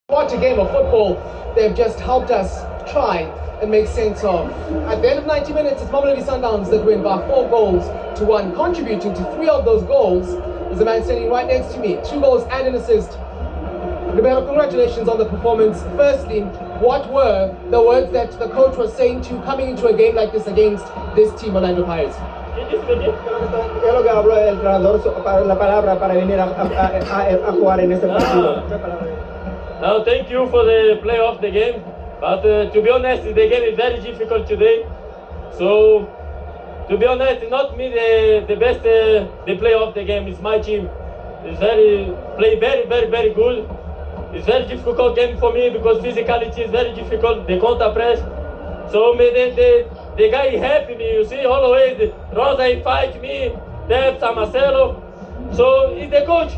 What a game of football they've just helped us try and make sense of. At the end of 90 minutes, it's Mamelodi Sundowns that win by 4-1. Contributing to 3 of those goals is the man standing right next to me. 2 goals and an assist. Rebeiro, congratulations on the performance. Firstly, what were the words that the coach was saying to you coming into a game like this against this team, Orlando Pirates? ¿Qué es lo que habló el entrenador la palabra para venir a jugar en este partido? Now, thank you for the play of the game, but to be honest, the game is very difficult today. So, to be honest, not me the best the play of the game. It's my team. It's very good. It's very difficult game for me because physicality is very difficult. The counter press. So the guy help me. You see, always Rosa he fight me. Debs, Marcelo. So he's the coach.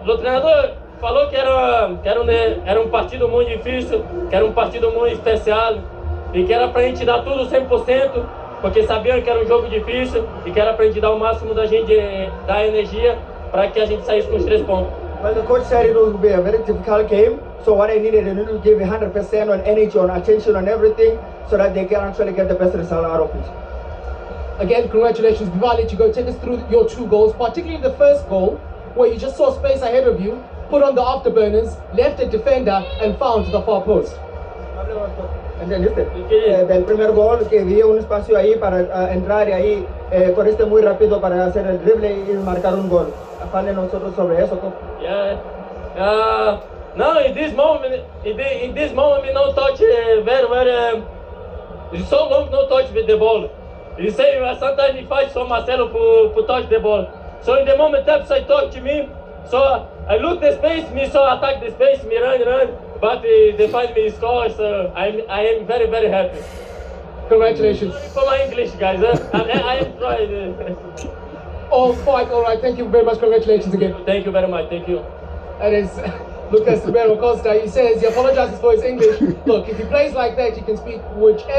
O treinador falou que era um partido muito difícil, que era um partido muito especial e que era pra gente dar tudo 100%, porque sabiam que era um jogo difícil e que era pra gente dar o máximo da gente, dar energia para que a gente saísse com os 3 pontos. Well, the coach said it would be a very difficult game, so what I needed to give 100% on energy, on attention, on everything, so that they can actually get the best result out of it. Again, congratulations. Before I let you go, take us through your 2 goals, particularly the first goal, where you just saw space ahead of you, put on the afterburners, left a defender and found the far post. ¿Entendiste? Del primer gol que vi un espacio ahí para entrar y ahí corriste muy rápido para hacer el drible y marcar un gol. Afán de nosotros sobre eso. Yeah. No, in this moment, me no touch very. It's so long no touch with the ball. You say sometimes he fights for Marcelo to touch the ball. So in the moment I talk to me, so I look the space, me so attack the space, me run, but they find me score. So I am very happy. Congratulations. Sorry for my English, guys. I am trying. All right. Thank you very much. Congratulations again. Thank you very much. Thank you. That is Lucas Rebeiro Costa. He says he apologizes for his English. Look, if he plays like that, he can speak whichever